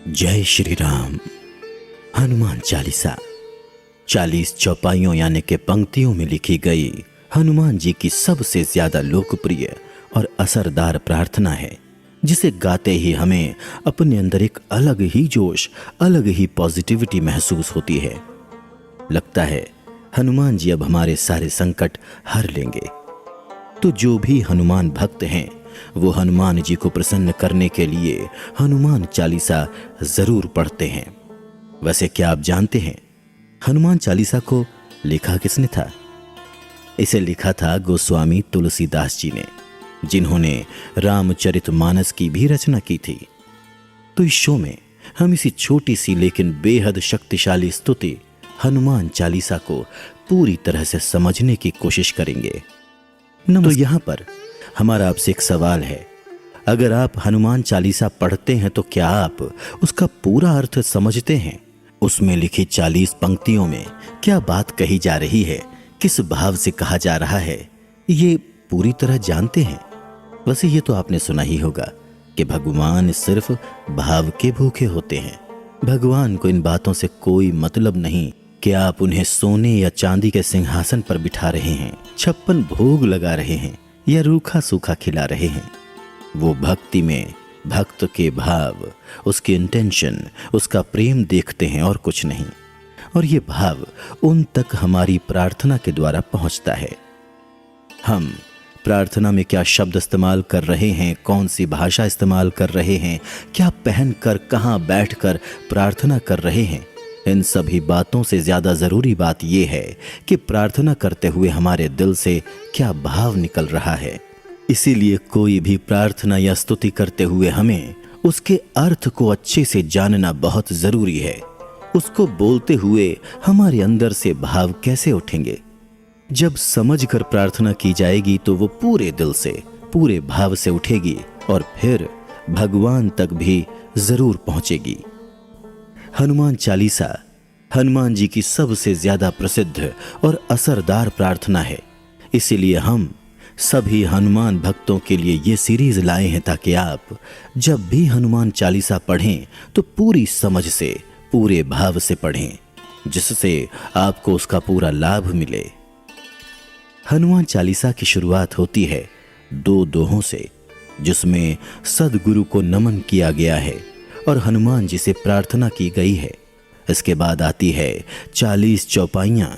जय श्री राम। हनुमान चालीसा 40 चौपाइयों यानी के पंक्तियों में लिखी गई हनुमान जी की सबसे ज्यादा लोकप्रिय और असरदार प्रार्थना है, जिसे गाते ही हमें अपने अंदर एक अलग ही जोश, अलग ही पॉजिटिविटी महसूस होती है। लगता है हनुमान जी अब हमारे सारे संकट हर लेंगे। तो जो भी हनुमान भक्त हैं वो हनुमान जी को प्रसन्न करने के लिए हनुमान चालीसा जरूर पढ़ते हैं। वैसे क्या आप जानते हैं हनुमान चालीसा को लिखा किसने था? इसे लिखा था गोस्वामी तुलसीदास जी ने, जिन्होंने रामचरितमानस की भी रचना की थी। तो इस शो में हम इसी छोटी सी लेकिन बेहद शक्तिशाली स्तुति हनुमान चालीसा को पूरी तरह से समझने की कोशिश करेंगे। तो यहां पर हमारा आपसे एक सवाल है, अगर आप हनुमान चालीसा पढ़ते हैं तो क्या आप उसका पूरा अर्थ समझते हैं? उसमें लिखी 40 पंक्तियों में क्या बात कही जा रही है, किस भाव से कहा जा रहा है, ये पूरी तरह जानते हैं? वैसे ये तो आपने सुना ही होगा कि भगवान सिर्फ भाव के भूखे होते हैं। भगवान को इन बातों से कोई मतलब नहीं कि आप उन्हें सोने या चांदी के सिंहासन पर बिठा रहे हैं, 56 भोग लगा रहे हैं या रूखा सूखा खिला रहे हैं। वो भक्ति में भक्त के भाव, उसकी इंटेंशन, उसका प्रेम देखते हैं और कुछ नहीं। और ये भाव उन तक हमारी प्रार्थना के द्वारा पहुंचता है। हम प्रार्थना में क्या शब्द इस्तेमाल कर रहे हैं, कौन सी भाषा इस्तेमाल कर रहे हैं, क्या पहनकर कहां बैठकर प्रार्थना कर रहे हैं, इन सभी बातों से ज्यादा जरूरी बात यह है कि प्रार्थना करते हुए हमारे दिल से क्या भाव निकल रहा है। इसीलिए कोई भी प्रार्थना या स्तुति करते हुए हमें उसके अर्थ को अच्छे से जानना बहुत जरूरी है। उसको बोलते हुए हमारे अंदर से भाव कैसे उठेंगे? जब समझकर प्रार्थना की जाएगी तो वो पूरे दिल से, पूरे भाव से उठेगी और फिर भगवान तक भी जरूर पहुंचेगी। हनुमान चालीसा हनुमान जी की सबसे ज्यादा प्रसिद्ध और असरदार प्रार्थना है। इसीलिए हम सभी हनुमान भक्तों के लिए ये सीरीज लाए हैं ताकि आप जब भी हनुमान चालीसा पढ़ें तो पूरी समझ से, पूरे भाव से पढ़ें, जिससे आपको उसका पूरा लाभ मिले। हनुमान चालीसा की शुरुआत होती है 2 दोहों से, जिसमें सदगुरु को नमन किया गया है और हनुमान जी से प्रार्थना की गई है। इसके बाद आती है 40 चौपाइयां,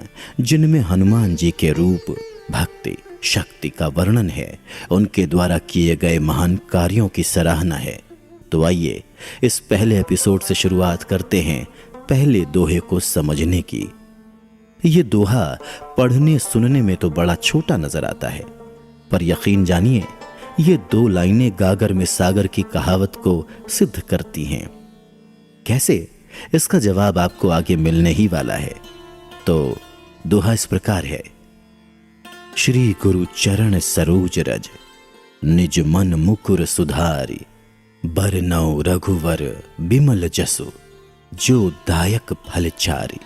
जिनमें हनुमान जी के रूप, भक्ति, शक्ति का वर्णन है, उनके द्वारा किए गए महान कार्यों की सराहना है। तो आइए इस पहले एपिसोड से शुरुआत करते हैं पहले दोहे को समझने की। ये दोहा पढ़ने सुनने में तो बड़ा छोटा नजर आता है, पर यकीन जानिए ये 2 लाइनें गागर में सागर की कहावत को सिद्ध करती हैं। कैसे? इसका जवाब आपको आगे मिलने ही वाला है। तो दोहा इस प्रकार है। श्री गुरु चरण सरोज रज, निज मन मुकुर सुधारी, बरनौ रघुवर बिमल जसु, जो दायक फल चारी।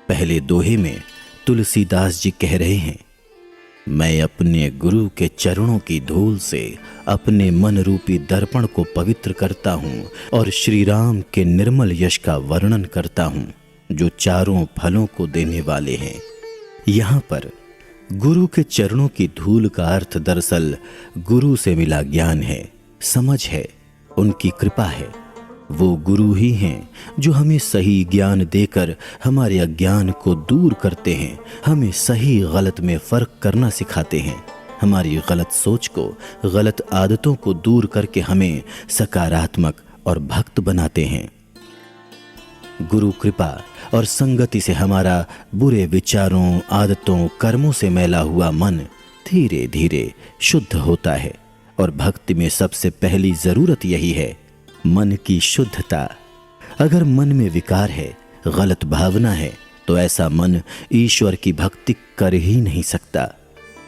पहले दोहे में तुलसीदास जी कह रहे हैं, मैं अपने गुरु के चरणों की धूल से अपने मन रूपी दर्पण को पवित्र करता हूँ और श्री राम के निर्मल यश का वर्णन करता हूँ, जो चारों फलों को देने वाले हैं। यहाँ पर गुरु के चरणों की धूल का अर्थ दरअसल गुरु से मिला ज्ञान है, समझ है, उनकी कृपा है। वो गुरु ही हैं जो हमें सही ज्ञान देकर हमारे अज्ञान को दूर करते हैं, हमें सही गलत में फर्क करना सिखाते हैं, हमारी गलत सोच को, गलत आदतों को दूर करके हमें सकारात्मक और भक्त बनाते हैं। गुरु कृपा और संगति से हमारा बुरे विचारों, आदतों, कर्मों से मैला हुआ मन धीरे धीरे शुद्ध होता है। और भक्ति में सबसे पहली जरूरत यही है, मन की शुद्धता। अगर मन में विकार है, गलत भावना है, तो ऐसा मन ईश्वर की भक्ति कर ही नहीं सकता।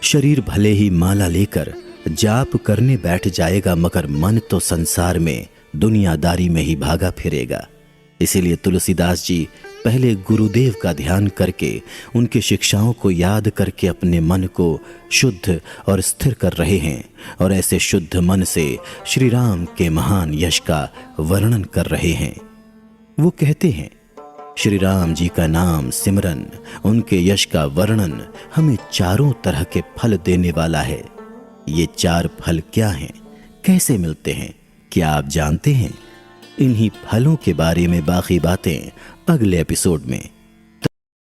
शरीर भले ही माला लेकर जाप करने बैठ जाएगा, मगर मन तो संसार में दुनियादारी में ही भागा फिरेगा। इसीलिए तुलसीदास जी पहले गुरुदेव का ध्यान करके, उनकी शिक्षाओं को याद करके अपने मन को शुद्ध और स्थिर कर रहे हैं और ऐसे शुद्ध मन से श्री राम के महान यश का वर्णन कर रहे हैं। वो कहते हैं, श्री राम जी का नाम सिमरन, उनके यश का वर्णन हमें चारों तरह के फल देने वाला है। ये चार फल क्या हैं, कैसे मिलते हैं, क्या आप जानते हैं? इन्हीं फलों के बारे में बाकी बातें अगले एपिसोड में।